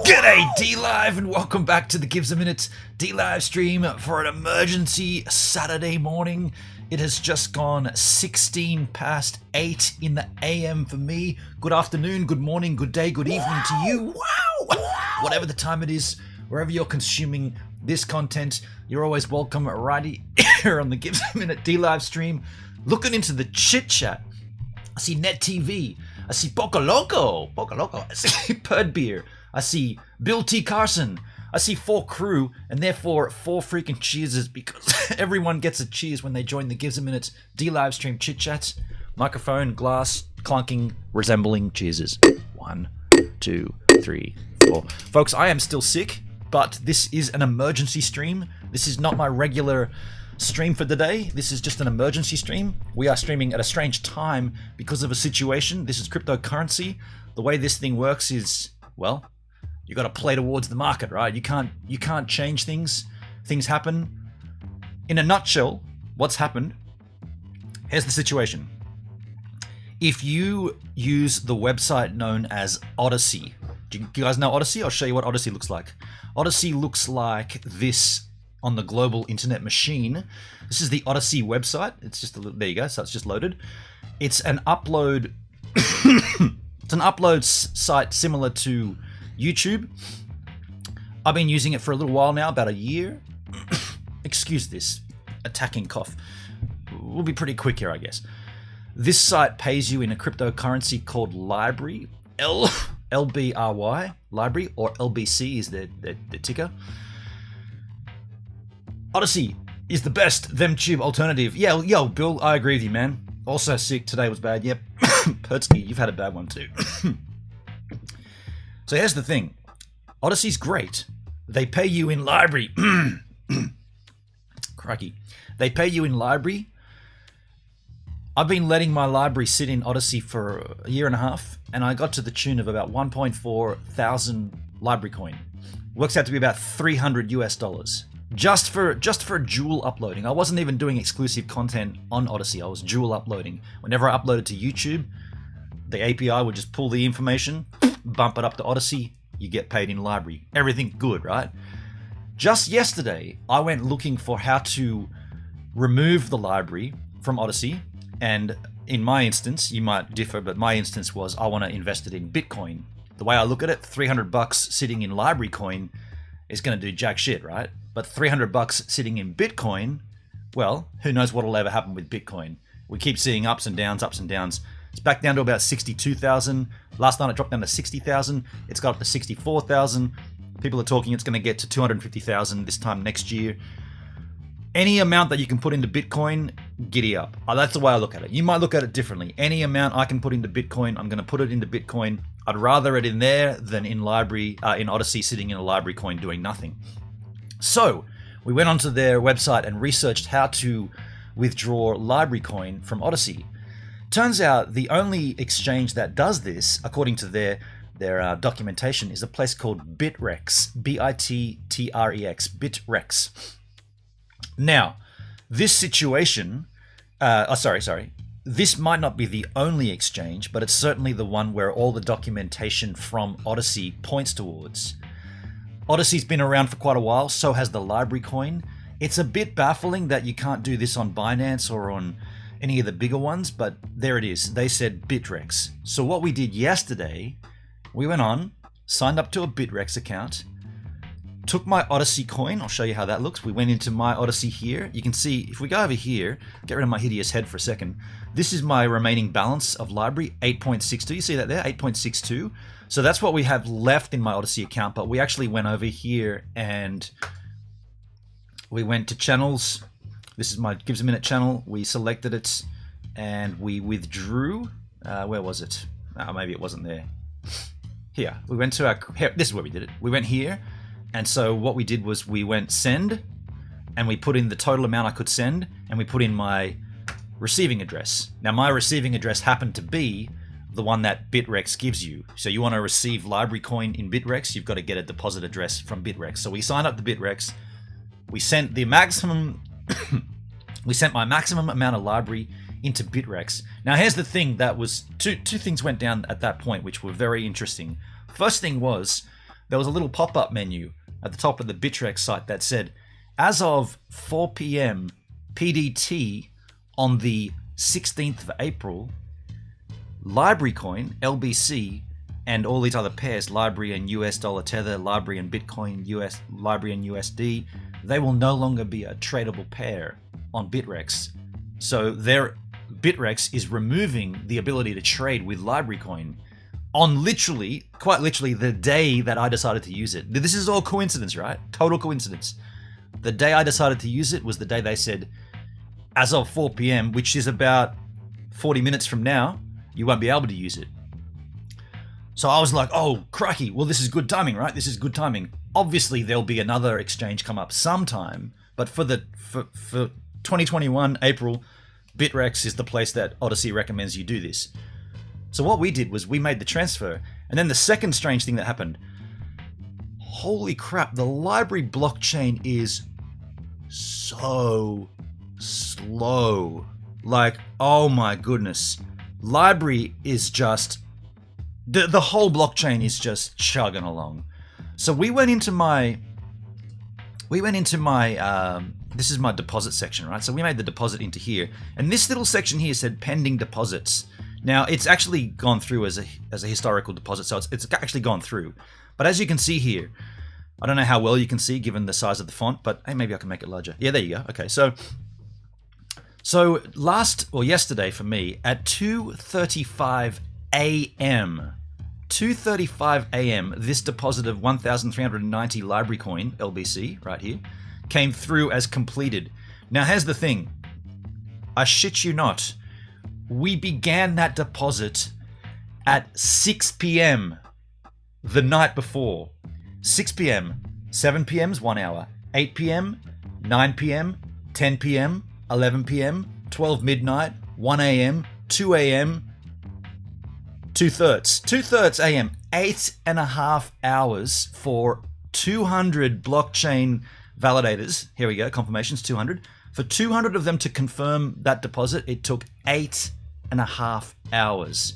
G'day D-Live and welcome back to the Gives a Minute D-Live stream for an emergency Saturday morning. It has just gone 16 past 8 in the AM for me. Good afternoon, good morning, good day, good evening to you. Wow! Whatever the time it is, wherever you're consuming this content, you're always welcome right here on the Gives a Minute D-Live stream. Looking into the chit chat, I see Net TV, I see Poco Loco, I see Perd Beer, I see Bill T. Carson, I see 4 crew, and therefore 4 freaking cheerses because everyone gets a cheers when they join the Gives a Minute D-Live stream chit chat. Microphone, glass, clunking, resembling cheerses. 1, 2, 3, 4. Folks, I am still sick, but this is an emergency stream. This is not my regular stream for the day. This is just an emergency stream. We are streaming at a strange time because of a situation. This is cryptocurrency. The way this thing works is, well, you got to play towards the market, right? You can't change things. Things happen. In a nutshell, what's happened? Here's the situation. If you use the website known as Odyssey, do you guys know Odyssey? I'll show you what Odyssey looks like. Odyssey looks like this on the global internet machine. This is the Odyssey website. It's just a little, there you go. So it's just loaded. It's an upload. It's an upload site similar to YouTube. I've been using it for a little while now, about a year. Excuse this attacking cough. We'll be pretty quick here, I guess. This site pays you in a cryptocurrency called Library, LBRY, Library, or LBC is their ticker. Odyssey is the best ThemeTube alternative. Yeah, yo, Bill, I agree with you, man. Also sick, today was bad. Yep, Pertsky, you've had a bad one too. So here's the thing. Odyssey's great. They pay you in Library. Crikey. They pay you in Library. I've been letting my library sit in Odyssey for a year and a half, and I got to the tune of about 1.4 thousand library coin. Works out to be about $300 US. Just for dual uploading. I wasn't even doing exclusive content on Odyssey. I was dual uploading. Whenever I uploaded to YouTube, the API would just pull the information, bump it up to Odyssey, you get paid in Library. Everything good, right? Just yesterday, I went looking for how to remove the Library from Odyssey, and in my instance, you might differ, but my instance was I want to invest it in Bitcoin. The way I look at it, $300 sitting in Library coin is going to do jack shit, right? But $300 sitting in Bitcoin, well, who knows what will ever happen with Bitcoin. We keep seeing ups and downs, ups and downs. It's back down to about 62,000. Last night it dropped down to 60,000. It's got up to 64,000. People are talking it's going to get to 250,000 this time next year. Any amount that you can put into Bitcoin, giddy up. That's the way I look at it. You might look at it differently. Any amount I can put into Bitcoin, I'm going to put it into Bitcoin. I'd rather it in there than in Library, in Odyssey, sitting in a Library coin doing nothing. So we went onto their website and researched how to withdraw Library coin from Odyssey. Turns out the only exchange that does this, according to their documentation, is a place called Bitrex, B-I-T-T-R-E-X, Bitrex. Now, this situation, this might not be the only exchange, but it's certainly the one where all the documentation from Odyssey points towards. Odyssey's been around for quite a while, so has the Library coin. It's a bit baffling that you can't do this on Binance or on any of the bigger ones, but there it is. They said Bitrex. So what we did yesterday, we went on, signed up to a Bitrex account, took my Odyssey coin. I'll show you how that looks. We went into my Odyssey here. You can see, if we go over here, get rid of my hideous head for a second. This is my remaining balance of Library, 8.62. You see that there, 8.62. So that's what we have left in my Odyssey account, but we actually went over here and we went to channels. This is my Gives a Minute channel. We selected it and we withdrew. Where was it? Maybe it wasn't there. Here, we went to this is where we did it. We went here. And so what we did was we went send, and we put in the total amount I could send, and we put in my receiving address. Now my receiving address happened to be the one that Bitrex gives you. So you want to receive Library coin in Bitrex, you've got to get a deposit address from Bitrex. So we signed up to Bitrex, we sent the maximum, we sent my maximum amount of Library into Bitrex. Now here's the thing that was, two things went down at that point which were very interesting. First thing was, there was a little pop-up menu at the top of the Bittrex site that said, as of 4 p.m. PDT on the 16th of April, Library Coin, LBC, and all these other pairs, Library and US dollar Tether, Library and Bitcoin, Library and USD, they will no longer be a tradable pair on Bittrex. So their Bittrex is removing the ability to trade with Library Coin on literally, quite literally, the day that I decided to use it. This is all coincidence, right? Total coincidence. The day I decided to use it was the day they said, as of 4 p.m., which is about 40 minutes from now, you won't be able to use it. So I was like, oh, crikey, well, this is good timing, right? This is good timing. Obviously, there'll be another exchange come up sometime, but for 2021 April, Bittrex is the place that Odyssey recommends you do this. So what we did was we made the transfer, and then the second strange thing that happened, holy crap, the Library blockchain is so slow. Like, oh my goodness. Library is just, the whole blockchain is just chugging along. So we went into my, this is my deposit section, right? So we made the deposit into here, and this little section here said pending deposits. Now it's actually gone through as a historical deposit, so it's actually gone through. But as you can see here, I don't know how well you can see given the size of the font, but hey, maybe I can make it larger. Yeah, there you go. Okay, so yesterday for me at 2:35 a.m. 2:35 a.m. this deposit of 1,390 Library Coin LBC right here came through as completed. Now here's the thing, I shit you not, we began that deposit at 6 p.m. the night before. 6 p.m., 7 p.m.'s 1 hour, 8 p.m., 9 p.m., 10 p.m., 11 p.m., 12 midnight, 1 a.m., 2 a.m., 2:30 a.m., 8.5 hours for 200 blockchain validators. Here we go, confirmations, 200. For 200 of them to confirm that deposit, it took 8.5 hours.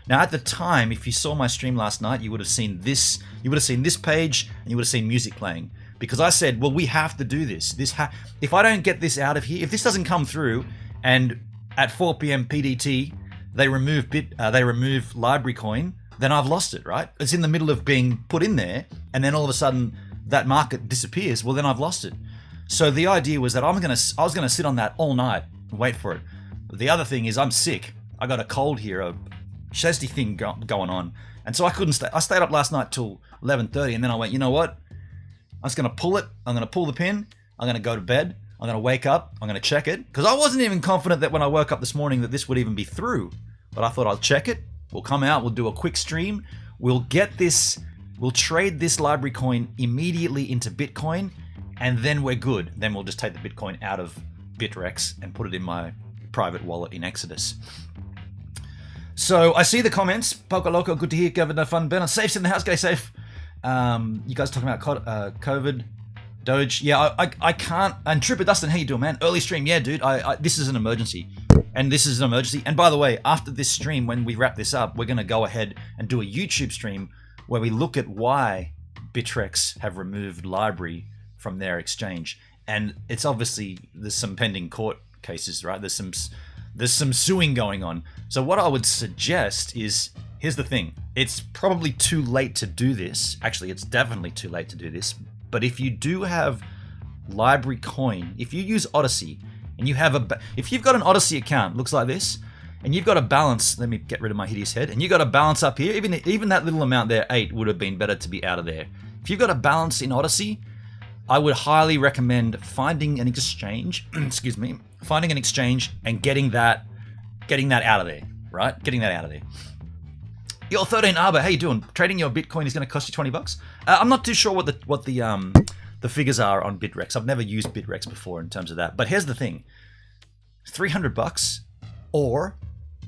Now at the time, if you saw my stream last night, you would have seen this. You would have seen this page, and you would have seen music playing. Because I said, well, we have to do this. If I don't get this out of here, if this doesn't come through, and at 4 p.m. PDT they remove Library Coin, then I've lost it, right? It's in the middle of being put in there, and then all of a sudden that market disappears. Well, then I've lost it. So the idea was that I was gonna sit on that all night and wait for it. But the other thing is I'm sick. I got a cold here, a chesty thing going on, and so I couldn't stay. I stayed up last night till 11:30, and then I went, you know what? I'm just gonna pull it. I'm gonna pull the pin. I'm gonna go to bed. I'm gonna wake up. I'm gonna check it, because I wasn't even confident that when I woke up this morning that this would even be through. But I thought I'll check it. We'll come out. We'll do a quick stream. We'll get this. We'll trade this Library Coin immediately into Bitcoin, and then we're good. Then we'll just take the Bitcoin out of Bittrex and put it in my private wallet in Exodus. So I see the comments. Poker Loco, good to hear. Governor Fun Ben. Safe's in the house. Stay safe. You guys talking about COVID, Doge? Yeah, I can't. And Tripper Dustin, how you doing, man? Early stream, yeah, dude. This is an emergency, and this is an emergency. And by the way, after this stream, when we wrap this up, we're gonna go ahead and do a YouTube stream where we look at why Bittrex have removed Library from their exchange. And it's obviously there's some pending court cases, right? There's some suing going on. So what I would suggest is, here's the thing. It's probably too late to do this. Actually, it's definitely too late to do this. But if you do have Library Coin, if you use Odyssey, and you have if you've got an Odyssey account, looks like this, and you've got a balance, let me get rid of my hideous head, and you've got a balance up here, even that little amount there, 8, would have been better to be out of there. If you've got a balance in Odyssey, I would highly recommend finding an exchange, excuse me, finding an exchange and getting that out of there, right? Getting that out of there. Yo, 13 Arbor, how you doing? Trading your Bitcoin is going to cost you 20 bucks. I'm not too sure what the figures are on Bittrex. I've never used Bittrex before in terms of that. But here's the thing: 300 bucks or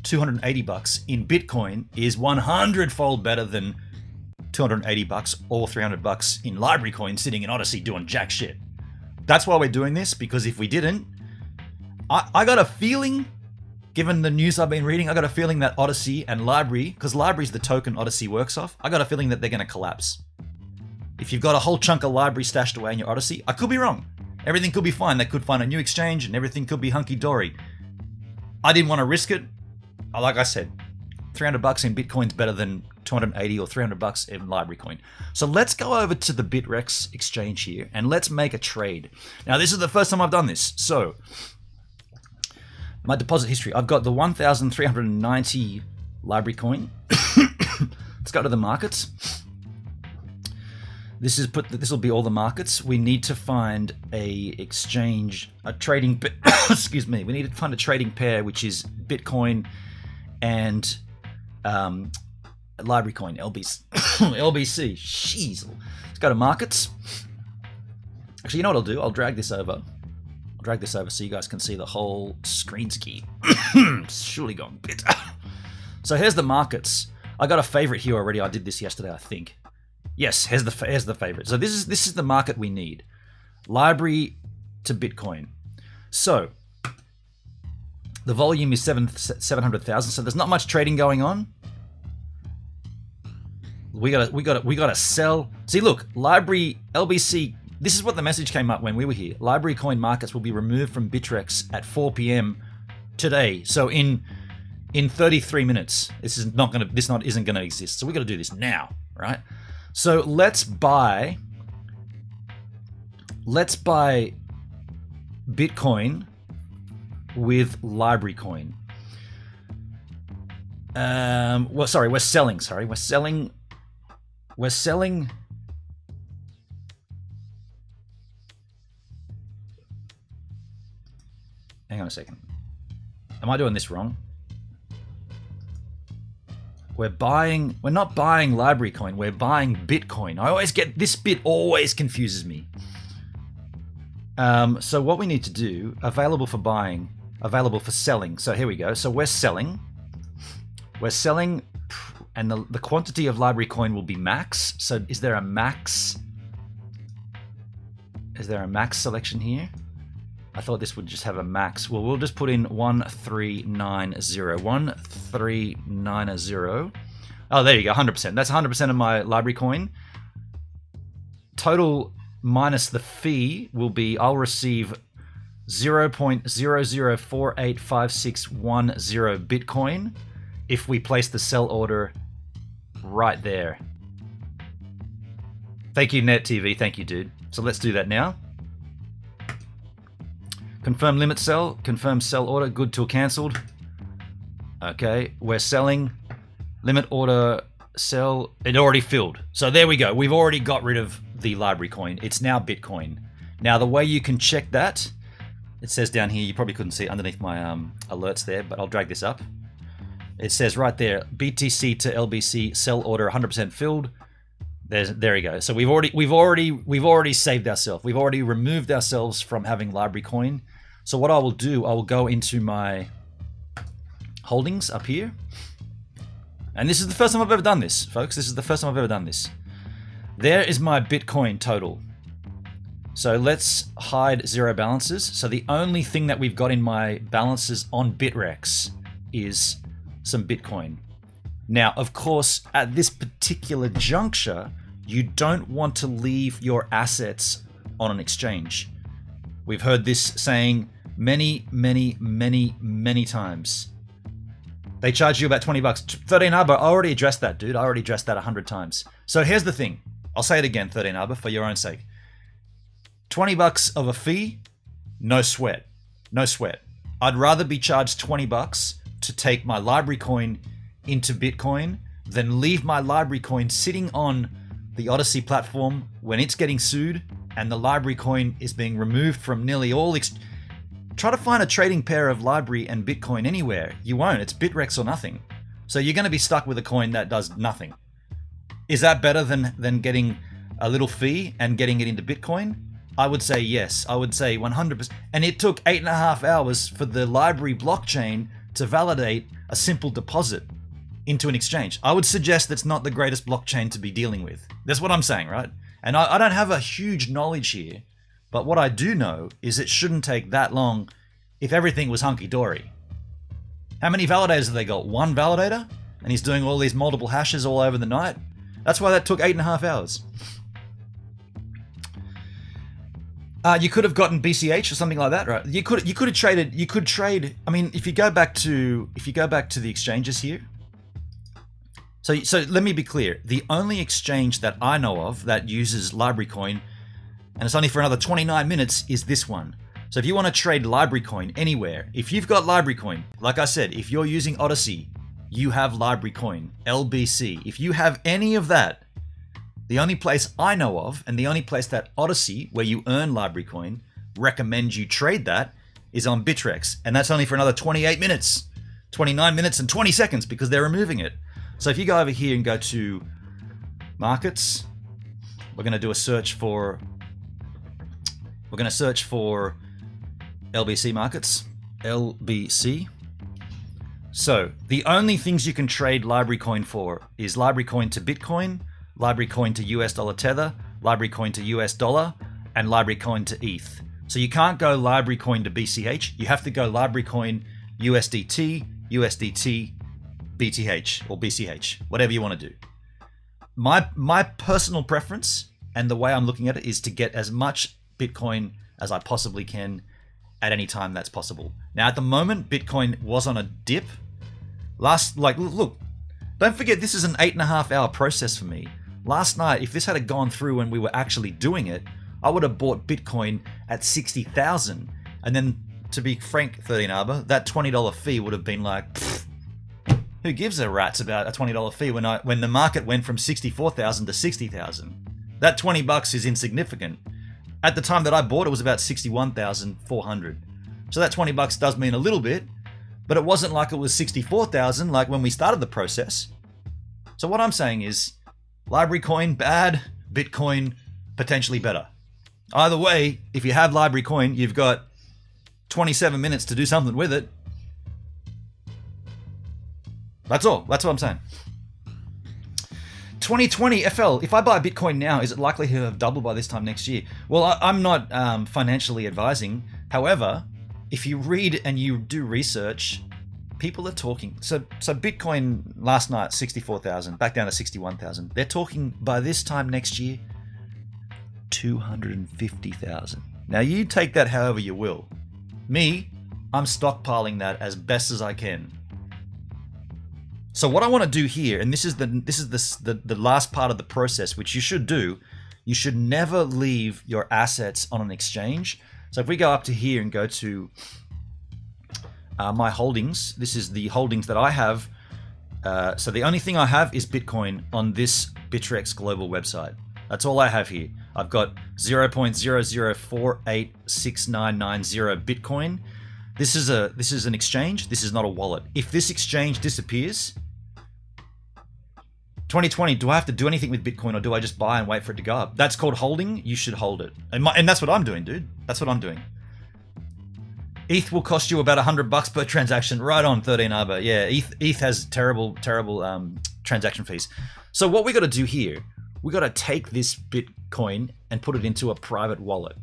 280 bucks in Bitcoin is 100-fold better than 280 bucks or 300 bucks in Library Coin sitting in Odyssey doing jack shit. That's why we're doing this, because if we didn't, I got a feeling, given the news I've been reading, I got a feeling that Odyssey and Library, because Library's the token Odyssey works off, I got a feeling that they're going to collapse. If you've got a whole chunk of library stashed away in your Odyssey, I could be wrong. Everything could be fine. They could find a new exchange and everything could be hunky-dory. I didn't want to risk it. Like I said, $300 in Bitcoin's better than 280 or $300 in library coin. So let's go over to the Bitrex exchange here and let's make a trade. Now, this is the first time I've done this. So my deposit history, I've got the 1,390 library coin. Let's go to the markets. This will be all the markets. We need to find a exchange, a trading, excuse me. We need to find a trading pair, which is Bitcoin and library coin, LBC. LBC. Jeez. Let's go to markets. Actually, you know what I'll do? I'll drag this over. I'll drag this over so you guys can see the whole screen ski. Surely gone bit. So here's the markets. I got a favorite here already. I did this yesterday, I think. Yes, here's the favorite. So this is the market we need. Library to Bitcoin. So the volume is 700,000. So there's not much trading going on. We gotta sell. See, look, library LBC. This is what the message came up when we were here. Library coin markets will be removed from Bitrex at 4 p.m. today. So in 33 minutes, this isn't gonna exist. So we got to do this now, right? So let's buy Bitcoin with library coin. Well, sorry, we're selling. Sorry, we're selling. Hang on a second. Am I doing this wrong? We're not buying library coin, we're buying Bitcoin. I always get, this bit always confuses me. So what we need to do, available for buying, available for selling. So here we go. So we're selling, and the quantity of library coin will be max. So is there a max? Is there a max selection here? I thought this would just have a max. Well, we'll just put in 1390. 1390. Oh, there you go, 100%. That's 100% of my library coin. Total minus the fee will be, I'll receive 0.00485610 Bitcoin if we place the sell order right there. Thank you, NetTV. Thank you, dude. So let's do that now. Confirm limit sell, confirm sell order, good till cancelled. Okay, we're selling, limit order sell, it already filled. So there we go, we've already got rid of the library coin. It's now Bitcoin. Now the way you can check that, it says down here, you probably couldn't see it underneath my alerts there, but I'll drag this up. It says right there, BTC to LBC, sell order 100% filled. There we go. So we've already saved ourselves. We've already removed ourselves from having library coin. So what I will do, I will go into my holdings up here. And this is the first time I've ever done this, folks. This is the first time I've ever done this. There is my Bitcoin total. So let's hide zero balances. So the only thing that we've got in my balances on Bitrex is some Bitcoin. Now, of course, at this particular juncture, you don't want to leave your assets on an exchange. We've heard this saying many times. They charge you about 20 bucks. 13 Arbor, I already addressed that, dude. I already addressed that 100 times. So here's the thing. I'll say it again, 13 Arbor, for your own sake. 20 bucks of a fee, no sweat. No sweat. I'd rather be charged 20 bucks to take my library coin into Bitcoin than leave my library coin sitting on the Odyssey platform when it's getting sued and the library coin is being removed from nearly all. Try to find a trading pair of library and Bitcoin anywhere. You won't. It's Bitrex or nothing. So you're going to be stuck with a coin that does nothing. Is that better than getting a little fee and getting it into Bitcoin? I would say yes. I would say 100%. And it took 8.5 hours for the library blockchain to validate a simple deposit into an exchange. I would suggest that's not the greatest blockchain to be dealing with. That's what I'm saying, right? And I don't have a huge knowledge here, but what I do know is it shouldn't take that long if everything was hunky-dory. How many validators have they got? One validator? And he's doing all these multiple hashes all over the night? That's why that took 8.5 hours. You could have gotten BCH or something like that, right? You could have traded. You could trade. I mean, if you go back to the exchanges here. So let me be clear. The only exchange that I know of that uses Library Coin, and it's only for another 29 minutes, is this one. So if you want to trade Library Coin anywhere, if you've got Library Coin, like I said, if you're using Odyssey, you have Library Coin, LBC. If you have any of that, the only place I know of, and the only place that Odyssey, where you earn Library Coin, recommends you trade that, is on Bittrex. And that's only for another 28 minutes. 29 minutes and 20 seconds, because they're removing it. So if you go over here and go to markets, we're going to do a search for, LBC markets, LBC. So the only things you can trade Library Coin for is Library Coin to Bitcoin, Library Coin to US dollar Tether, Library Coin to US dollar, and Library Coin to ETH. So you can't go Library Coin to BCH. You have to go Library Coin USDT, USDT, BTH or BCH, whatever you want to do. My personal preference and the way I'm looking at it is to get as much Bitcoin as I possibly can at any time that's possible. Now, at the moment, Bitcoin was on a dip. Look, don't forget this is an 8.5 hour process for me. Last night, if this had gone through and we were actually doing it, I would have bought Bitcoin at 60,000. And then, to be frank, 13 Arbor, that $20 fee would have been like, pfft, who gives a rat's about a $20 fee when the market went from 64,000 to 60,000? That $20 is insignificant. At the time that I bought, it was about 61,400. So that $20 does mean a little bit, but it wasn't like it was 64,000 like when we started the process. So what I'm saying is, Library Coin bad, Bitcoin potentially better. Either way, if you have Library Coin, you've got 27 minutes to do something with it. That's all. That's what I'm saying. 2020 FL. If I buy Bitcoin now, is it likely to have doubled by this time next year? Well, I'm not financially advising. However, if you read and you do research, people are talking. So Bitcoin last night 64,000, back down to 61,000. They're talking by this time next year 250,000. Now you take that however you will. Me, I'm stockpiling that as best as I can. So what I want to do here, and this is the last part of the process, which you should do, you should never leave your assets on an exchange. So if we go up to here and go to my holdings, this is the holdings that I have. So the only thing I have is Bitcoin on this Bittrex global website. That's all I have here. I've got 0.00486990 Bitcoin. This is an exchange. This is not a wallet. If this exchange disappears, 2020, do I have to do anything with Bitcoin or do I just buy and wait for it to go up? That's called holding. You should hold it. And that's what I'm doing, dude. That's what I'm doing. ETH will cost you about $100 per transaction. Right on, 13 Arbor. Yeah, ETH has terrible transaction fees. So what we got to do here, we got to take this Bitcoin and put it into a private wallet.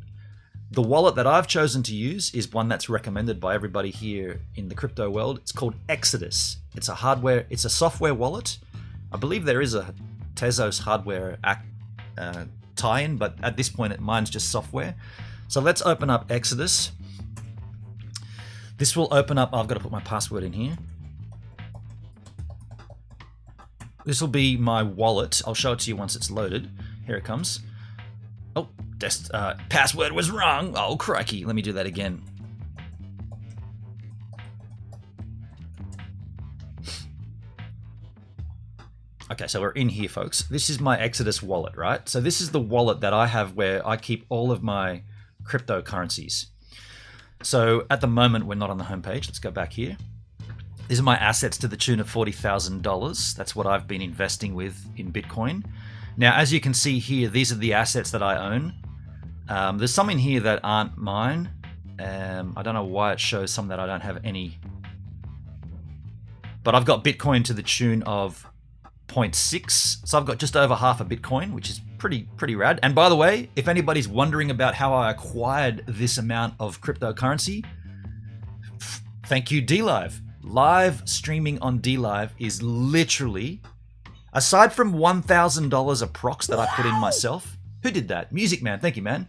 The wallet that I've chosen to use is one that's recommended by everybody here in the crypto world. It's called Exodus. It's a software wallet. I believe there is a Tezos hardware tie-in, but at this point, mine's just software. So let's open up Exodus. This will open up. I've got to put my password in here. This will be my wallet. I'll show it to you once it's loaded. Here it comes. Oh, password was wrong. Oh, crikey. Let me do that again. Okay, so we're in here, folks. This is my Exodus wallet, right? So this is the wallet that I have where I keep all of my cryptocurrencies. So at the moment, we're not on the homepage. Let's go back here. These are my assets to the tune of $40,000. That's what I've been investing with in Bitcoin. Now, as you can see here, these are the assets that I own. There's some in here that aren't mine. I don't know why it shows some that I don't have any. But I've got Bitcoin to the tune of 0.6. So I've got just over half a Bitcoin, which is pretty rad. And by the way, if anybody's wondering about how I acquired this amount of cryptocurrency, thank you, DLive. Live streaming on DLive is literally, aside from $1,000 approx that I put in myself. Who did that? Music Man, thank you, man.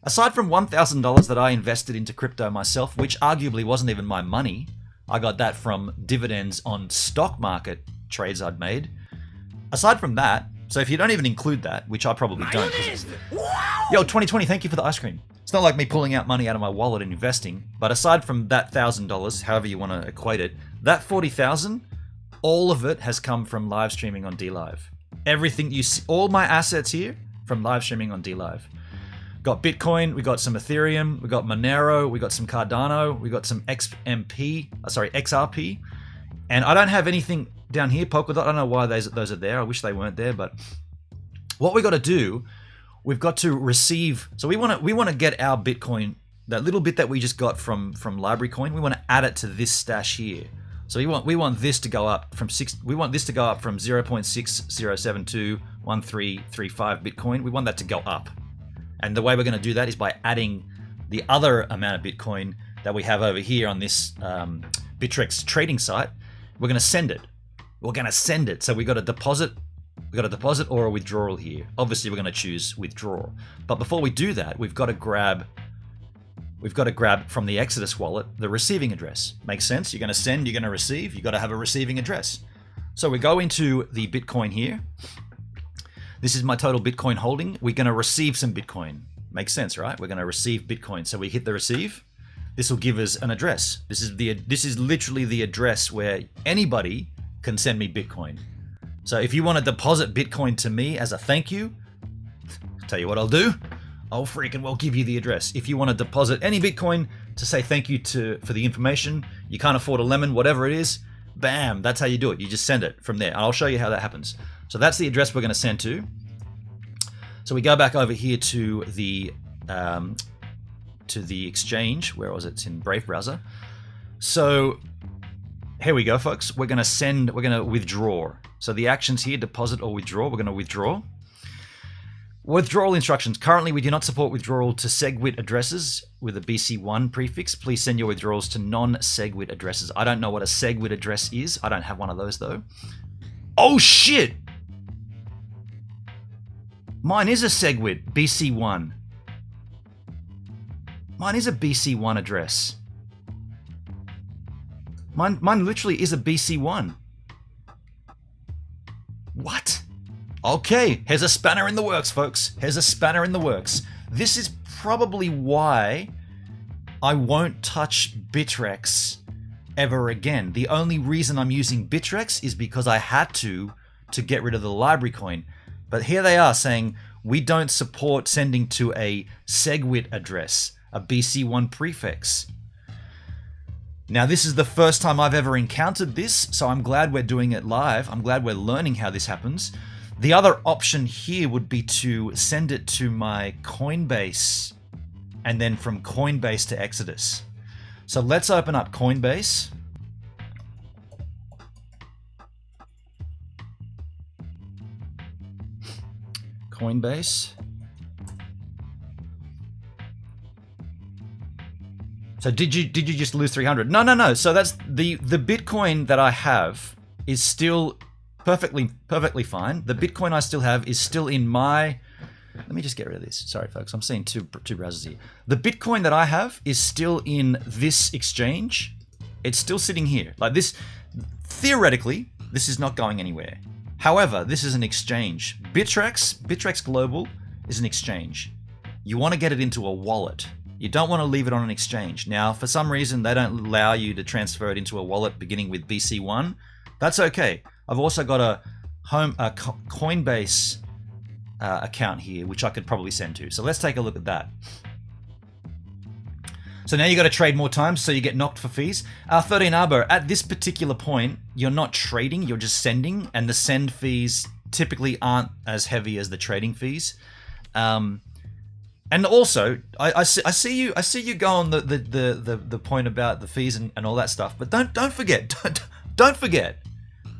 Aside from $1,000 that I invested into crypto myself, which arguably wasn't even my money, I got that from dividends on stock market trades I'd made. Aside from that, so if you don't even include that, which I probably don't. Yo, 2020, thank you for the ice cream. It's not like me pulling out money out of my wallet and investing, but aside from that $1,000, however you want to equate it, that 40,000, all of it has come from live streaming on DLive. Everything you see, all my assets here from live streaming on DLive. Got Bitcoin, we got some Ethereum, we got Monero, we got some Cardano, we got some XRP, and I don't have anything down here, Polkadot. I don't know why those are there. I wish they weren't there, but what we got to do, we've got to receive. So we want to get our Bitcoin, that little bit that we just got from Library Coin. We want to add it to this stash here. So we want this to go up from 0.60721335 Bitcoin. We want that to go up. And the way we're going to do that is by adding the other amount of Bitcoin that we have over here on this Bittrex trading site. We're going to send it. We're going to send it. So we got a deposit. We got a deposit or a withdrawal here. Obviously, we're going to choose withdraw. But before we do that, we've got to grab from the Exodus wallet the receiving address. Makes sense? You're going to send, you're going to receive. You got to have a receiving address. So we go into the Bitcoin here. This is my total Bitcoin holding. We're going to receive some Bitcoin. Makes sense, right? We're going to receive Bitcoin. So we hit the receive. This will give us an address. This is literally the address where anybody can send me Bitcoin. So if you want to deposit Bitcoin to me as a thank you, I'll tell you what I'll do. I'll freaking well give you the address. If you want to deposit any Bitcoin to say thank you for the information, you can't afford a lemon, whatever it is, bam, that's how you do it. You just send it from there. And I'll show you how that happens. So that's the address we're going to send to. So we go back over here to the exchange. Where was it? It's in Brave browser. So here we go, folks. We're going to withdraw. So the actions here, deposit or withdraw. We're going to withdraw. Withdrawal instructions. Currently, we do not support withdrawal to SegWit addresses with a BC1 prefix. Please send your withdrawals to non-SegWit addresses. I don't know what a SegWit address is. I don't have one of those, though. Oh, shit! Mine is a SegWit, BC1. Mine is a BC1 address. Mine literally is a BC1. What? Okay, here's a spanner in the works, folks. Here's a spanner in the works. This is probably why I won't touch Bittrex ever again. The only reason I'm using Bittrex is because I had to get rid of the library coin. But here they are saying, we don't support sending to a SegWit address, a BC1 prefix. Now, this is the first time I've ever encountered this, so I'm glad we're doing it live. I'm glad we're learning how this happens. The other option here would be to send it to my Coinbase and then from Coinbase to Exodus. So let's open up Coinbase. Coinbase. So did you just lose 300? No. So that's the Bitcoin that I have is still perfectly fine. The Bitcoin I still have is still in my. Let me just get rid of this. Sorry, folks. I'm seeing two browsers here. The Bitcoin that I have is still in this exchange. It's still sitting here. Like this. Theoretically, this is not going anywhere. However, this is an exchange. Bittrex Global is an exchange. You want to get it into a wallet. You don't want to leave it on an exchange. Now, for some reason, they don't allow you to transfer it into a wallet beginning with BC1. That's okay. I've also got a Coinbase account here, which I could probably send to. So let's take a look at that. So now you got to trade more times, so you get knocked for fees. 13 Arbor, at this particular point, you're not trading, you're just sending, and the send fees typically aren't as heavy as the trading fees. And also, I see you go on the point about the fees and all that stuff, but don't forget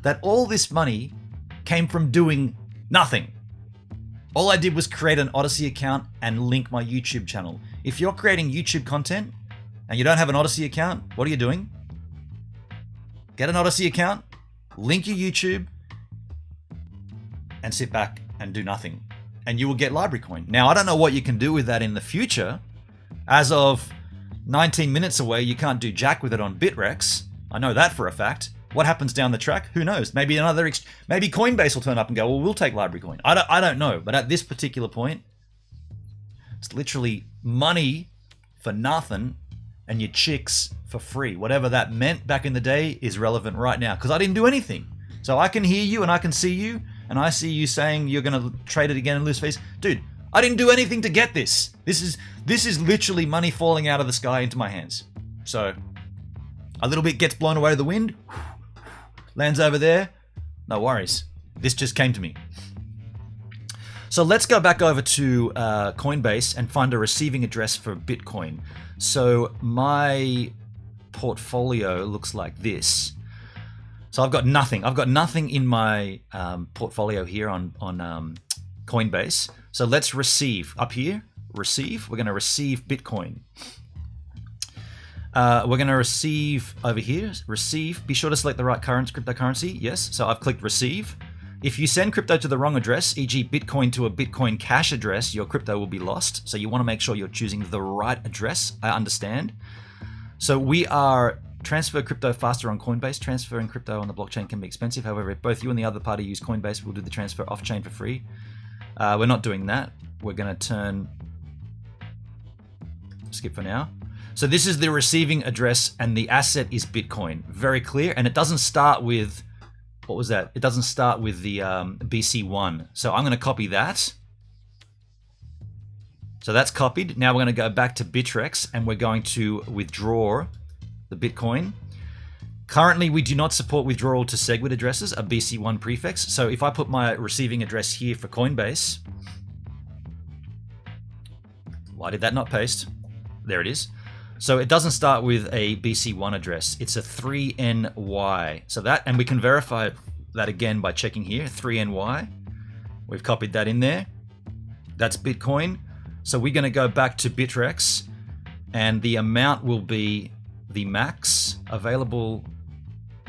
that all this money came from doing nothing. All I did was create an Odyssey account and link my YouTube channel. If you're creating YouTube content and you don't have an Odyssey account, what are you doing? Get an Odyssey account, link your YouTube, and sit back and do nothing. and you will get library coin. Now, I don't know what you can do with that in the future. As of 19 minutes away, you can't do jack with it on Bitrex. I know that for a fact. What happens down the track? Who knows? Maybe maybe Coinbase will turn up and go, well, we'll take library coin. I don't know. But at this particular point, it's literally money for nothing and your chicks for free. Whatever that meant back in the day is relevant right now because I didn't do anything. So I can hear you and I can see you and I see you saying you're going to trade it again and lose fees. Dude, I didn't do anything to get this. This is literally money falling out of the sky into my hands. So a little bit gets blown away to the wind, lands over there, no worries. This just came to me. So let's go back over to Coinbase and find a receiving address for Bitcoin. So my portfolio looks like this. So I've got nothing. I've got nothing in my portfolio here on Coinbase. So let's receive up here. Receive. We're going to receive Bitcoin. We're going to receive over here. Receive. Be sure to select the right cryptocurrency. Yes. So I've clicked receive. If you send crypto to the wrong address, e.g. Bitcoin to a Bitcoin Cash address, your crypto will be lost. So you want to make sure you're choosing the right address. I understand. So we are transfer crypto faster on Coinbase. Transferring crypto on the blockchain can be expensive. However, if both you and the other party use Coinbase, we'll do the transfer off-chain for free. We're not doing that. We're going to turn... Skip for now. So this is the receiving address and the asset is Bitcoin. Very clear. And it doesn't start with... What was that? It doesn't start with the BC1. So I'm going to copy that. So that's copied. Now we're going to go back to Bitrex and we're going to withdraw the Bitcoin. Currently, we do not support withdrawal to SegWit addresses, a BC1 prefix. So if I put my receiving address here for Coinbase, why did that not paste? There it is. So it doesn't start with a BC1 address. It's a 3NY. So that, and we can verify that again by checking here, 3NY. We've copied that in there. That's Bitcoin. So we're going to go back to Bitrex and the amount will be the max available.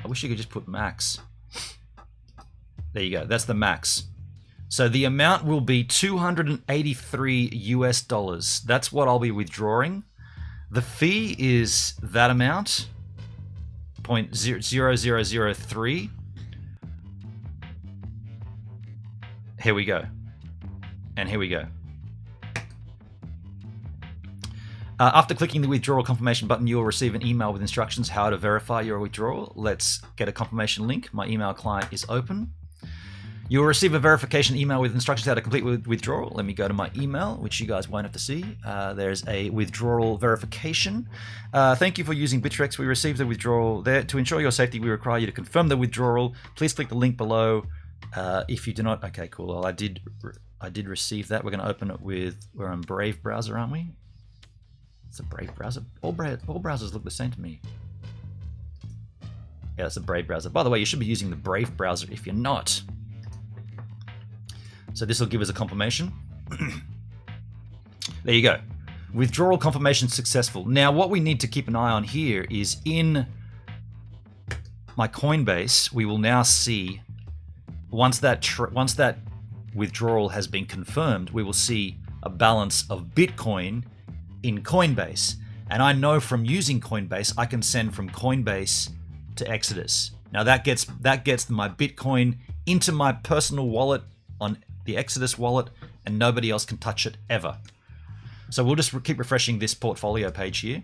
I wish you could just put max. There you go. That's the max. So the amount will be $283 US. That's what I'll be withdrawing. The fee is that amount, 0.0003. Here we go. And here we go. After clicking the withdrawal confirmation button, you will receive an email with instructions how to verify your withdrawal. Let's get a confirmation link. My email client is open. You will receive a verification email with instructions how to complete withdrawal. Let me go to my email, which you guys won't have to see. There's a withdrawal verification. Thank you for using Bitrex. We received the withdrawal there. To ensure your safety, we require you to confirm the withdrawal. Please click the link below. If you do not, okay, cool. Well, I did receive that. We're going to open it with, we're on Brave browser, aren't we? It's a Brave browser. All browsers look the same to me. Yeah, it's a Brave browser. By the way, you should be using the Brave browser if you're not. So this will give us a confirmation. There you go. Withdrawal confirmation successful. Now what we need to keep an eye on here is in my Coinbase, we will now see once that withdrawal has been confirmed, we will see a balance of Bitcoin in Coinbase. And I know from using Coinbase, I can send from Coinbase to Exodus. Now that gets my Bitcoin into my personal wallet on the Exodus wallet, and nobody else can touch it ever. So we'll just keep refreshing this portfolio page here.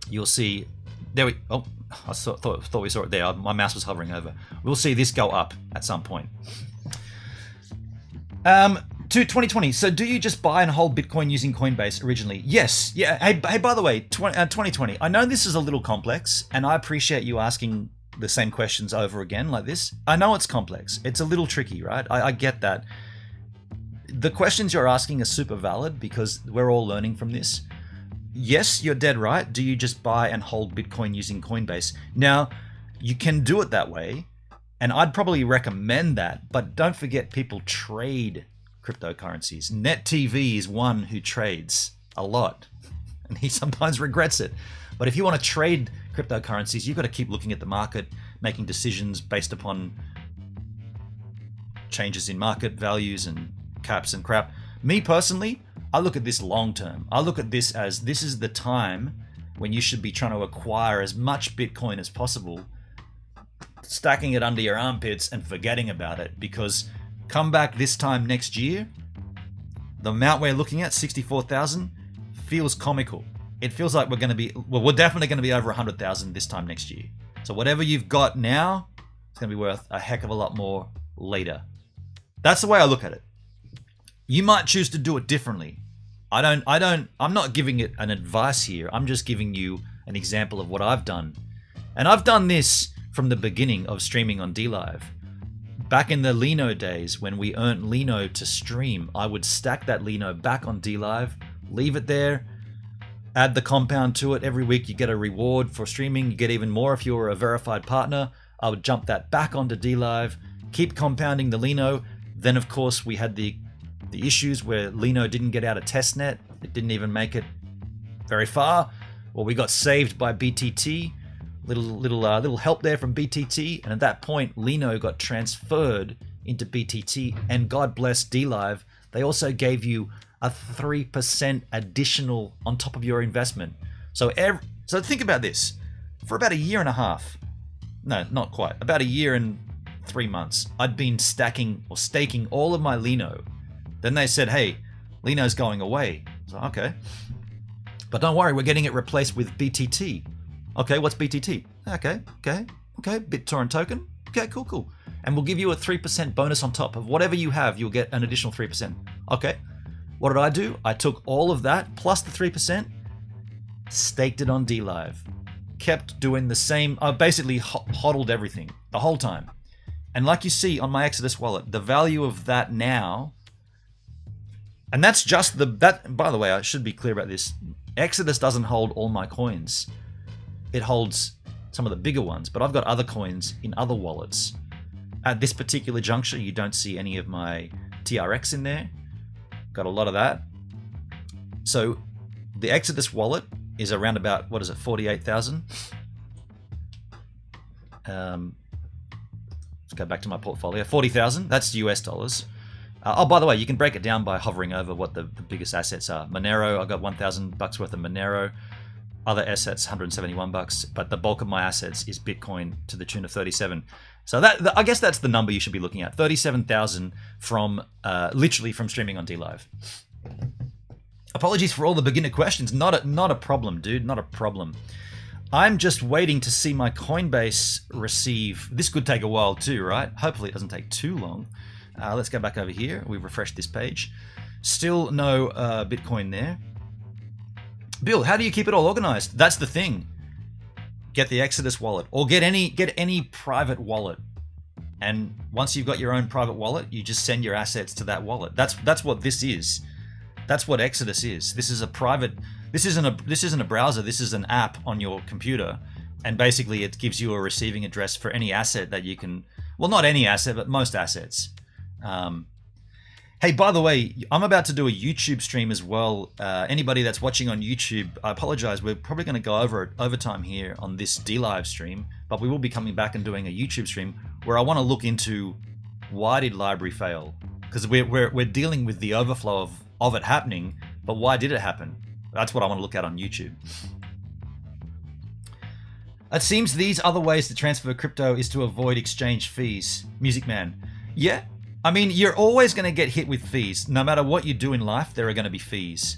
You'll see, there we, oh, I thought we saw it there. My mouse was hovering over. We'll see this go up at some point. To 2020. So do you just buy and hold Bitcoin using Coinbase originally? Yes. Yeah. Hey, by the way, 2020. I know this is a little complex, and I appreciate you asking the same questions over again like this. I know it's complex. It's a little tricky, right? I get that. The questions you're asking are super valid because we're all learning from this. Yes, you're dead right. Do you just buy and hold Bitcoin using Coinbase? Now, you can do it that way, and I'd probably recommend that, but don't forget people trade cryptocurrencies. NetTV is one who trades a lot, and he sometimes regrets it. But if you want to trade cryptocurrencies, you've got to keep looking at the market, making decisions based upon changes in market values and caps and crap. Me personally, I look at this long term. I look at this as this is the time when you should be trying to acquire as much Bitcoin as possible, stacking it under your armpits and forgetting about it, because come back this time next year, the amount we're looking at, 64,000, feels comical. It feels like we're going to be, well, we're definitely going to be over 100,000 this time next year. So whatever you've got now, it's going to be worth a heck of a lot more later. That's the way I look at it. You might choose to do it differently. I'm not giving it an advice here. I'm just giving you an example of what I've done. And I've done this from the beginning of streaming on DLive. Back in the Lino days, when we earned Lino to stream, I would stack that Lino back on DLive, leave it there, add the compound to it. Every week you get a reward for streaming. You get even more if you're a verified partner. I would jump that back onto DLive, keep compounding the Lino. Then, of course, we had the issues where Lino didn't get out of testnet. It didn't even make it very far. Well, we got saved by BTT. Little help there from BTT, and at that point, Lino got transferred into BTT. And God bless DLive, they also gave you a 3% additional on top of your investment. So think about this: for about a year and a half, no, not quite, about a year and 3 months, I'd been stacking or staking all of my Lino. Then they said, "Hey, Lino's going away." So okay, but don't worry, we're getting it replaced with BTT. Okay, what's BTT? Okay, BitTorrent token. Okay, cool. And we'll give you a 3% bonus on top of whatever you have. You'll get an additional 3%. Okay, what did I do? I took all of that plus the 3%, staked it on DLive, kept doing the same. I basically hodled everything the whole time. And like you see on my Exodus wallet, the value of that now, and that's just by the way, I should be clear about this. Exodus doesn't hold all my coins. It holds some of the bigger ones, but I've got other coins in other wallets. At this particular juncture, you don't see any of my TRX in there. Got a lot of that. So the Exodus wallet is around about, 48,000? Let's go back to my portfolio. 40,000, that's US dollars. Oh, by the way, you can break it down by hovering over what the biggest assets are. Monero, I got $1,000 worth of Monero. Other assets, $171, but the bulk of my assets is Bitcoin to the tune of 37. So I guess that's the number you should be looking at. 37,000 from literally from streaming on DLive. Apologies for all the beginner questions. Not a problem, dude. Not a problem. I'm just waiting to see my Coinbase receive. This could take a while too, right? Hopefully it doesn't take too long. Let's go back over here. We've refreshed this page. Still no Bitcoin there. Bill, how do you keep it all organized? That's the thing. Get the Exodus wallet, or get any private wallet. And once you've got your own private wallet, you just send your assets to that wallet. That's what this is. That's what Exodus is. This is a private. This isn't a browser. This is an app on your computer, and basically it gives you a receiving address for any asset that you can. Well, not any asset, but most assets. Hey, by the way, I'm about to do a YouTube stream as well. Anybody that's watching on YouTube, I apologize. We're probably going to go over overtime here on this DLive stream, but we will be coming back and doing a YouTube stream where I want to look into why did library fail? Because we're dealing with the overflow of it happening, but why did it happen? That's what I want to look at on YouTube. It seems these other ways to transfer crypto is to avoid exchange fees. Music Man. Yeah. I mean, you're always going to get hit with fees. No matter what you do in life, there are going to be fees.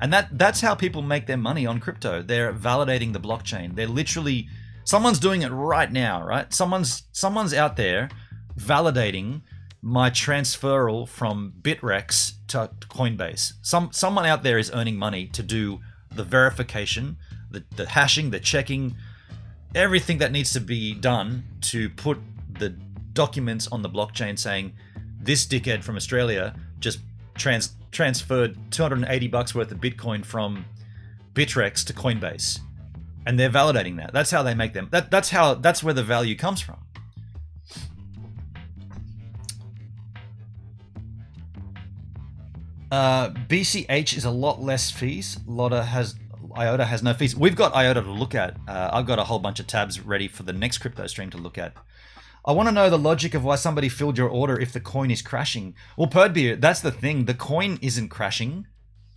And that's how people make their money on crypto. They're validating the blockchain. They're literally, someone's doing it right now, right? Someone's out there validating my transferal from Bitrex to Coinbase. Someone out there is earning money to do the verification, the hashing, the checking, everything that needs to be done to put the documents on the blockchain saying this dickhead from Australia just transferred $280 worth of Bitcoin from Bitrex to Coinbase, and they're validating that. That's how they make them. That's where the value comes from. BCH is a lot less fees. IOTA has no fees. We've got IOTA to look at. I've got a whole bunch of tabs ready for the next crypto stream to look at. I want to know the logic of why somebody filled your order if the coin is crashing. Well, Perdbeer, that's the thing. The coin isn't crashing.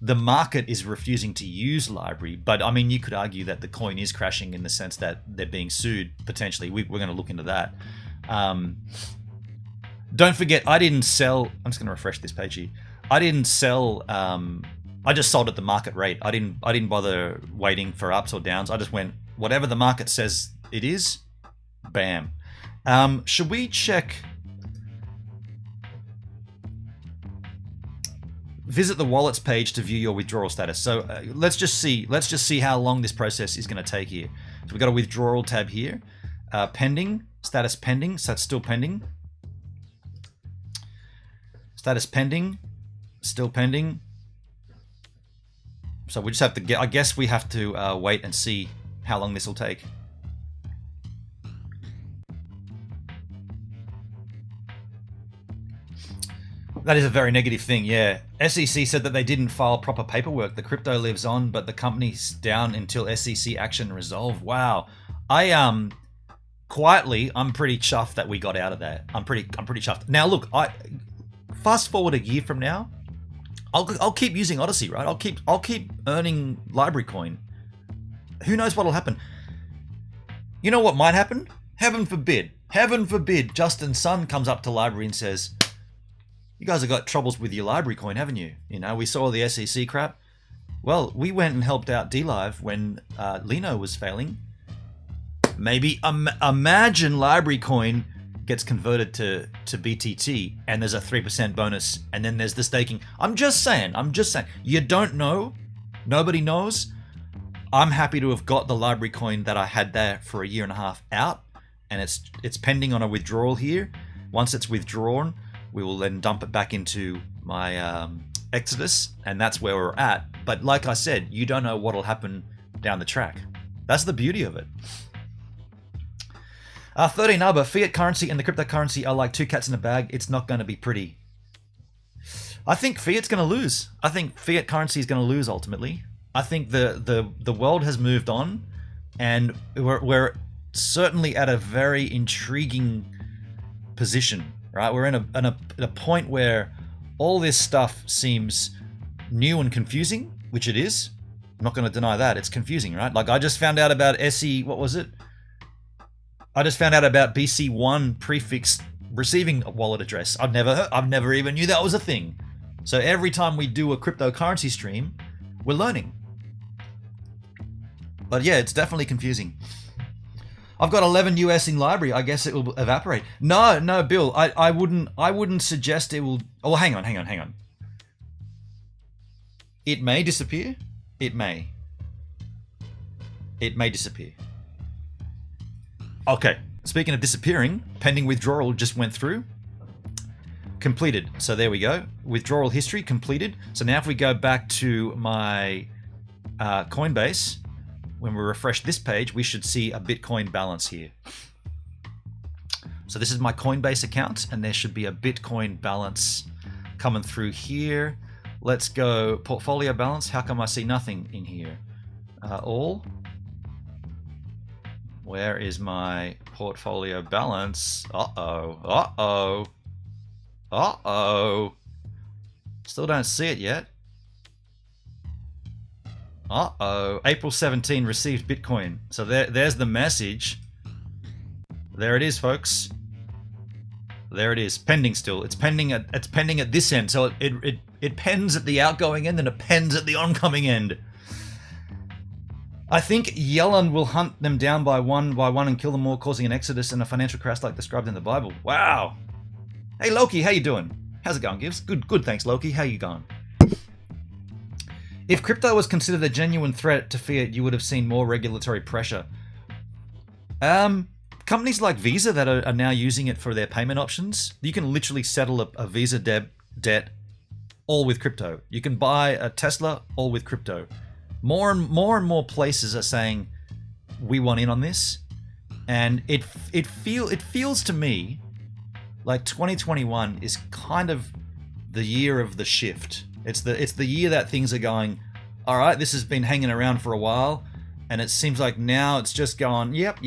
The market is refusing to use library. But, I mean, you could argue that the coin is crashing in the sense that they're being sued, potentially. We're going to look into that. Don't forget, I didn't sell... I'm just going to refresh this page here. I didn't sell... I just sold at the market rate. I didn't bother waiting for ups or downs. I just went, whatever the market says it is, bam. Should we check... Visit the wallets page to view your withdrawal status. So let's just see how long this process is going to take here. So we've got a withdrawal tab here. Pending, status pending, so it's still pending. Status pending, still pending. So we just have to get, I guess we have to wait and see how long this will take. That is a very negative thing, yeah. SEC said that they didn't file proper paperwork. The crypto lives on, but the company's down until SEC action resolved. Wow. Quietly, I'm pretty chuffed that we got out of that. I'm pretty chuffed. Now look, fast forward a year from now, I'll keep using Odyssey, right? I'll keep earning library coin. Who knows what'll happen? You know what might happen? Heaven forbid, Justin Sun comes up to library and says, "You guys have got troubles with your library coin, haven't you? You know, we saw the SEC crap. Well, we went and helped out DLive when Lino was failing. Maybe imagine library coin gets converted to BTT and there's a 3% bonus and then there's the staking. I'm just saying. You don't know. Nobody knows. I'm happy to have got the library coin that I had there for a year and a half out, and it's pending on a withdrawal here. Once it's withdrawn, we will then dump it back into my Exodus, and that's where we're at. But like I said, you don't know what'll happen down the track. That's the beauty of it. 13 Arbor, fiat currency and the cryptocurrency are like two cats in a bag. It's not going to be pretty. I think fiat's going to lose. I think fiat currency is going to lose ultimately. I think the world has moved on, and we're certainly at a very intriguing position, right? We're in a point where all this stuff seems new and confusing, which it is. I'm not going to deny that. It's confusing, right? Like I just found out about SE, what was it? I just found out about BC1 prefix receiving a wallet address. I've never even knew that was a thing. So every time we do a cryptocurrency stream, we're learning. But yeah, it's definitely confusing. I've got 11 US in library. I guess it will evaporate. No, Bill. I wouldn't suggest it will. Oh, hang on. It may disappear. It may disappear. Okay. Speaking of disappearing, pending withdrawal just went through. Completed. So there we go. Withdrawal history completed. So now if we go back to my Coinbase, when we refresh this page, we should see a Bitcoin balance here. So this is my Coinbase account, and there should be a Bitcoin balance coming through here. Let's go portfolio balance. How come I see nothing in here? All. Where is my portfolio balance? Uh-oh. Still don't see it yet. April 17 received Bitcoin. So there's the message. There it is, folks. There it is. Pending still. It's pending at this end. So it pends at the outgoing end and it pends at the oncoming end. I think Yellen will hunt them down by one and kill them all, causing an exodus and a financial crash like described in the Bible. Wow. Hey Loki, how you doing? How's it going, Gibbs? Good, thanks, Loki. How you going? If crypto was considered a genuine threat to fiat, you would have seen more regulatory pressure. Companies like Visa that are now using it for their payment options, you can literally settle a Visa debt all with crypto. You can buy a Tesla all with crypto. More and more places are saying we want in on this, and it feels to me like 2021 is kind of the year of the shift. It's the year that things are going, all right, this has been hanging around for a while, and it seems like now it's just going, yep.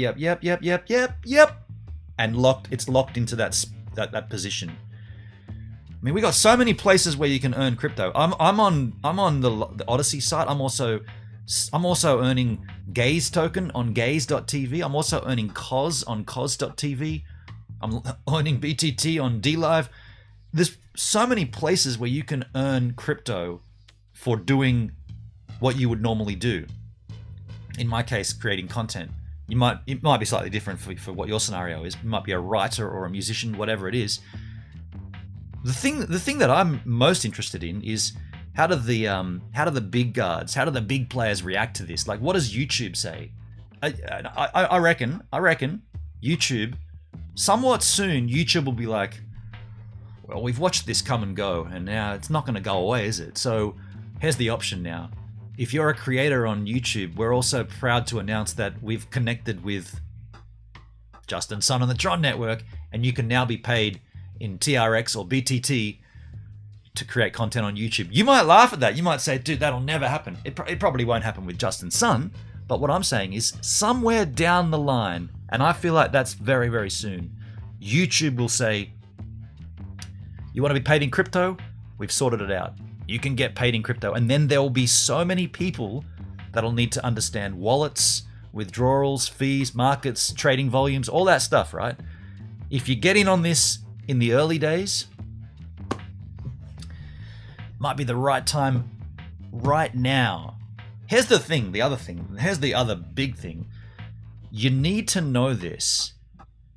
and it's locked into that position. I mean, we got so many places where you can earn crypto. I'm on the Odyssey site. I'm also earning Gaze token on Gaze.tv. I'm also earning COS on COS.tv. I'm earning BTT on DLive. There's so many places where you can earn crypto for doing what you would normally do. In my case, creating content. It might be slightly different for what your scenario is. You might be a writer or a musician, whatever it is. The thing that I'm most interested in is how do the big guards, how do the big players react to this? Like, what does YouTube say? I reckon YouTube, somewhat soon, YouTube will be like, well, we've watched this come and go, and now it's not going to go away, is it? So here's the option now. If you're a creator on YouTube, we're also proud to announce that we've connected with Justin Sun on the Tron network, and you can now be paid in TRX or BTT to create content on YouTube. You might laugh at that. You might say, dude, that'll never happen. It probably won't happen with Justin Sun. But what I'm saying is somewhere down the line, and I feel like that's very, very soon, YouTube will say, you want to be paid in crypto? We've sorted it out. You can get paid in crypto. And then there will be so many people that'll need to understand wallets, withdrawals, fees, markets, trading volumes, all that stuff, right? If you get in on this in the early days, might be the right time right now. Here's the thing, here's the other big thing. You need to know this.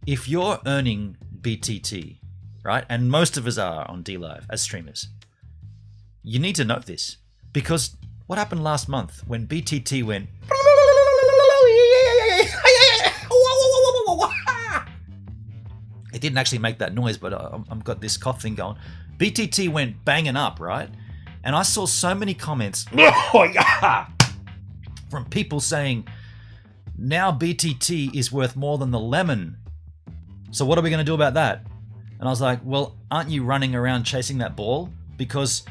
If you're earning BTT, right? And most of us are on DLive as streamers. You need to know this, because what happened last month when BTT went? It didn't actually make that noise, but I've got this cough thing going. BTT went banging up, right? And I saw so many comments from people saying, now BTT is worth more than the lemon. So what are we going to do about that? And I was like, well, aren't you running around chasing that ball? Because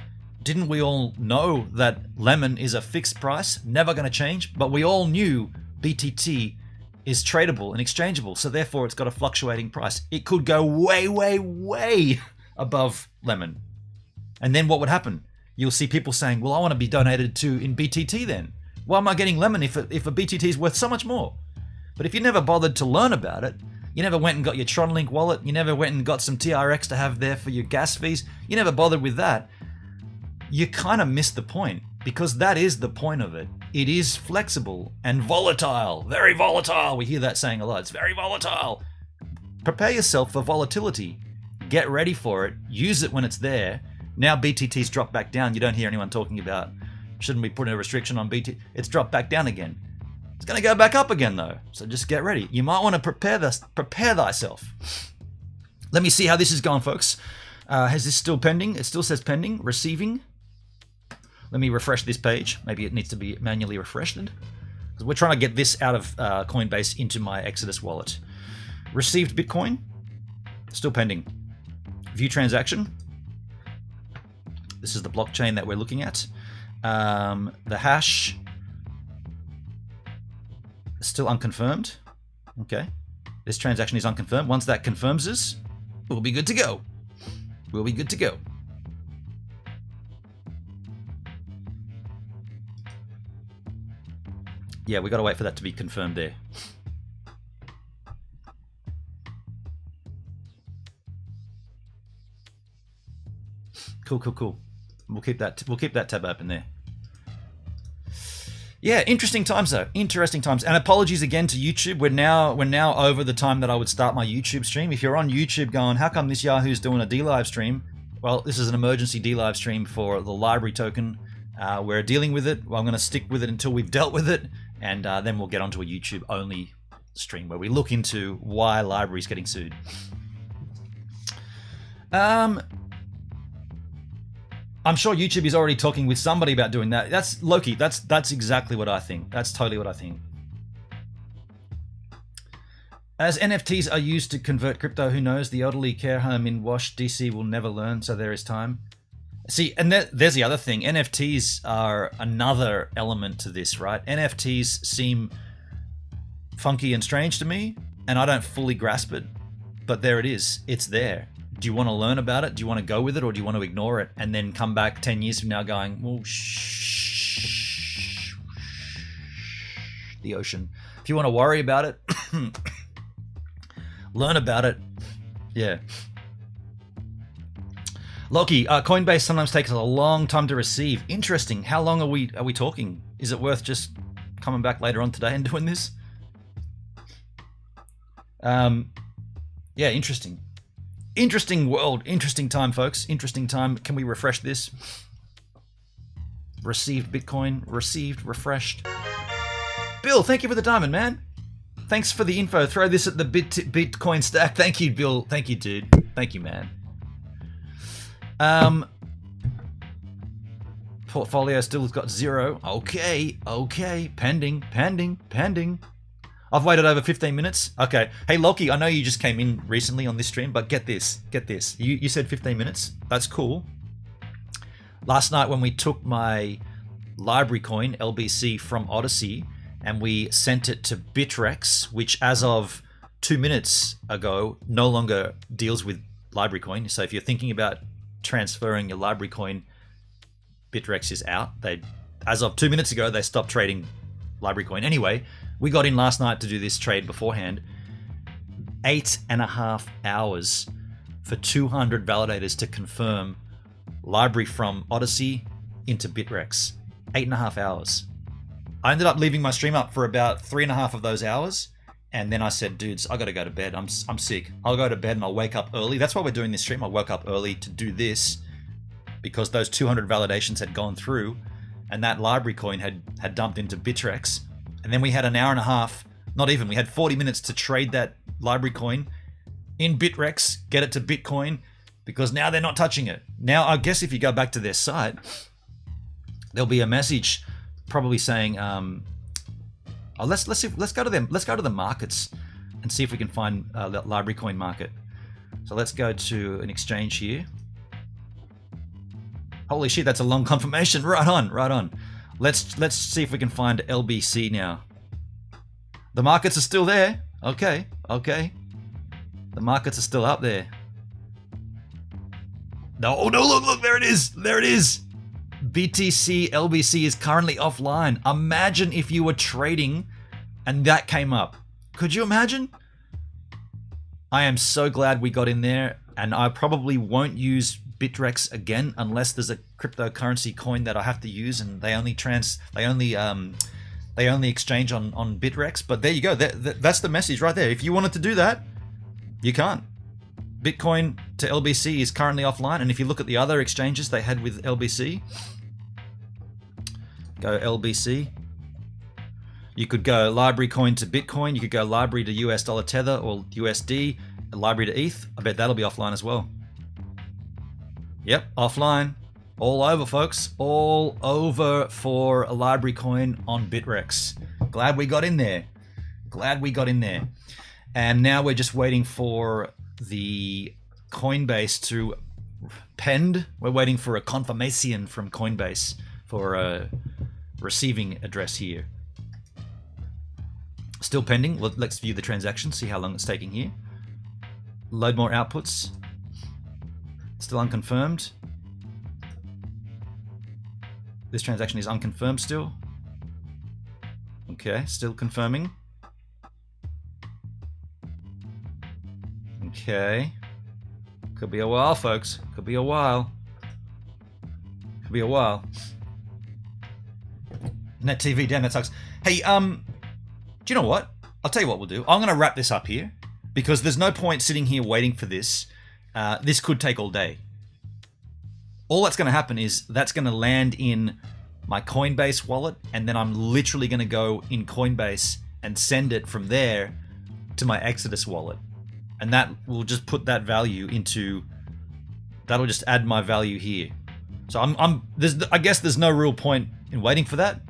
didn't we all know that lemon is a fixed price, never going to change? But we all knew BTT is tradable and exchangeable, so therefore it's got a fluctuating price. It could go way, way, way above lemon. And then what would happen? You'll see people saying, well, I want to be donated to in BTT then. Why am I getting lemon if a BTT is worth so much more? But if you never bothered to learn about it, you never went and got your Tronlink wallet, you never went and got some TRX to have there for your gas fees, you never bothered with that, you kind of missed the point, because that is the point of it. It is flexible and volatile, very volatile. We hear that saying a lot. It's very volatile. Prepare yourself for volatility. Get ready for it. Use it when it's there. Now BTT's dropped back down. You don't hear anyone talking about, shouldn't we put a restriction on BTT? It's dropped back down again. It's going to go back up again though. So just get ready. You might want to prepare thyself. Let me see how this is going, folks. Is this still pending? It still says pending. Receiving. Let me refresh this page. Maybe it needs to be manually refreshed. Because we're trying to get this out of Coinbase into my Exodus wallet. Received Bitcoin. Still pending. View transaction. This is the blockchain that we're looking at. The hash is still unconfirmed. Okay. This transaction is unconfirmed. Once that confirms us, we'll be good to go. We'll be good to go. Yeah, we got to wait for that to be confirmed there. Cool. We'll keep that tab open there. Yeah, interesting times though. Interesting times. And apologies again to YouTube. We're now over the time that I would start my YouTube stream. If you're on YouTube going, how come this Yahoo's doing a DLive stream? Well, this is an emergency DLive stream for the library token. We're dealing with it. Well, I'm going to stick with it until we've dealt with it. And then we'll get onto a YouTube only stream where we look into why library's getting sued. I'm sure YouTube is already talking with somebody about doing that. That's Loki. That's exactly what I think. That's totally what I think. As NFTs are used to convert crypto, who knows? The elderly care home in Wash, DC will never learn, so there is time. See, and there's the other thing. NFTs are another element to this, right? NFTs seem funky and strange to me, and I don't fully grasp it. But there it is. It's there. Do you want to learn about it? Do you want to go with it, or do you want to ignore it and then come back 10 years from now going, well, shh, the ocean. If you want to worry about it, learn about it. Yeah. Loki, Coinbase sometimes takes a long time to receive. Interesting. How long are we talking? Is it worth just coming back later on today and doing this? Yeah, interesting. Interesting world. Interesting time, folks. Interesting time. Can we refresh this? Received Bitcoin. Received. Refreshed. Bill, thank you for the diamond, man. Thanks for the info. Throw this at the Bitcoin stack. Thank you, Bill. Thank you, dude. Thank you, man. Portfolio still got 0. Okay. Pending. I've waited over 15 minutes. Okay. Hey, Loki, I know you just came in recently on this stream, but get this. You said 15 minutes. That's cool. Last night when we took my library coin, LBC, from Odyssey, and we sent it to Bitrex, which as of 2 minutes ago no longer deals with library coin. So if you're thinking about transferring your library coin, Bitrex is out. As of 2 minutes ago, they stopped trading library coin. Anyway, we got in last night to do this trade beforehand. 8.5 hours for 200 validators to confirm library from Odyssey into Bitrex. 8.5 hours. I ended up leaving my stream up for about 3.5 of those hours. And then I said, dudes, I got to go to bed. I'm sick. I'll go to bed and I'll wake up early. That's why we're doing this stream. I woke up early to do this because those 200 validations had gone through and that library coin had dumped into Bitrex. And then we had an hour and a half, not even, we had 40 minutes to trade that library coin in Bitrex, get it to Bitcoin, because now they're not touching it. Now, I guess if you go back to their site, there'll be a message probably saying, let's go to them. Let's go to the markets and see if we can find that library coin market. So let's go to an exchange here. Holy shit, that's a long confirmation. Right on. Let's see if we can find LBC now. The markets are still there. Okay. The markets are still up there. No, look, there it is. BTC LBC is currently offline. Imagine if you were trading and that came up. Could you imagine? I am so glad we got in there, and I probably won't use Bitrex again unless there's a cryptocurrency coin that I have to use, and they only exchange on Bitrex. But there you go. That's the message right there. If you wanted to do that, you can't. Bitcoin to LBC is currently offline, and if you look at the other exchanges they had with LBC, go LBC. You could go library coin to Bitcoin. You could go library to US dollar tether or USD, library to ETH. I bet that'll be offline as well. Yep, offline. All over, folks. All over for a library coin on Bitrex. Glad we got in there. And now we're just waiting for the Coinbase to pend. We're waiting for a confirmation from Coinbase for a receiving address here. Still pending. Let's view the transaction, see how long it's taking here. Load more outputs. Still unconfirmed. This transaction is unconfirmed still. Okay, still confirming. Okay. Could be a while, folks. Could be a while. Net TV, damn, that sucks. Hey, do you know what? I'll tell you what we'll do. I'm going to wrap this up here because there's no point sitting here waiting for this. This could take all day. All that's going to happen is that's going to land in my Coinbase wallet, and then I'm literally going to go in Coinbase and send it from there to my Exodus wallet. And that will just put that value into, that'll just add my value here. So I guess there's no real point in waiting for that.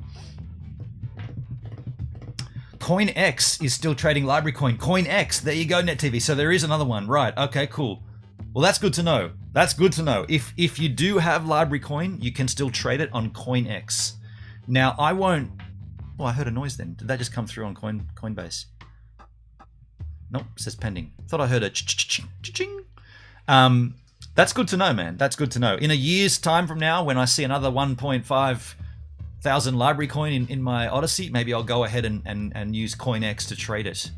CoinX is still trading library coin. CoinX, there you go, NetTV. So there is another one, right? Okay, cool. Well, that's good to know. If you do have library coin, you can still trade it on CoinX. Now, I won't. Oh, I heard a noise then. Did that just come through on Coinbase? Nope, it says pending. Thought I heard a ching. That's good to know, man. That's good to know. In a year's time from now, when I see another 1.5 thousand library coin in my Odyssey, maybe I'll go ahead and use CoinX to trade it.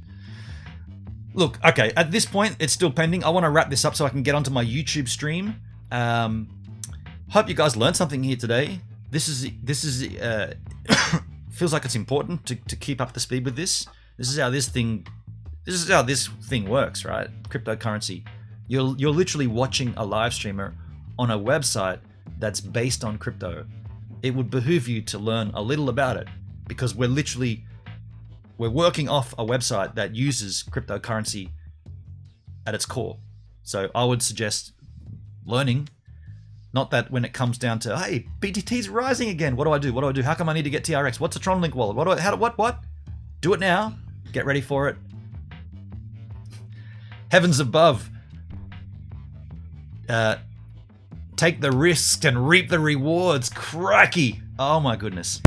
Look, okay, at this point, it's still pending. I want to wrap this up so I can get onto my YouTube stream. Hope you guys learned something here today. This is feels like it's important to keep up the speed with this. This is how this thing works, right? Cryptocurrency. You're literally watching a live streamer on a website that's based on crypto. It would behoove you to learn a little about it, because we're working off a website that uses cryptocurrency at its core. So I would suggest learning. Not that when it comes down to, hey, BTT's rising again. What do I do? What do I do? How come I need to get TRX? What's a Tronlink wallet? What? Do it now. Get ready for it. Heavens above. Take the risk and reap the rewards. Crikey. Oh my goodness.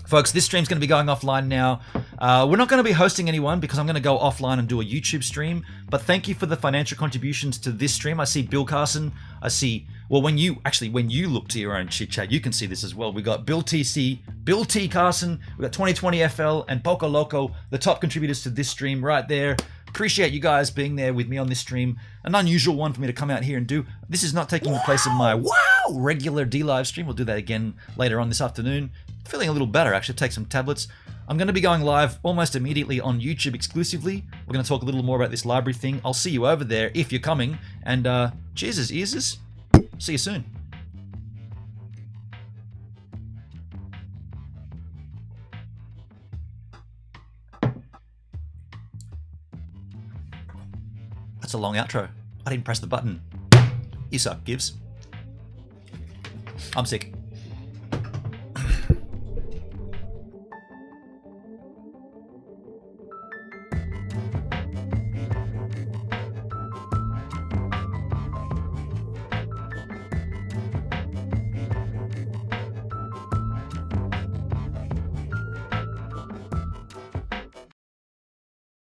Folks, this stream's going to be going offline now. We're not going to be hosting anyone because I'm going to go offline and do a YouTube stream. But thank you for the financial contributions to this stream. I see Bill Carson. I see, well, when you look to your own chit chat, you can see this as well. We got Bill TC, Bill T Carson, we got 2020 FL, and Poco Loco, the top contributors to this stream right there. Appreciate you guys being there with me on this stream. An unusual one for me to come out here and do. This is not taking the place of my regular D-Live stream. We'll do that again later on this afternoon. Feeling a little better, actually. Take some tablets. I'm going to be going live almost immediately on YouTube exclusively. We're going to talk a little more about this library thing. I'll see you over there if you're coming. And cheers, ears. See you soon. That's a long outro. I didn't press the button. You suck, Gibbs. I'm sick.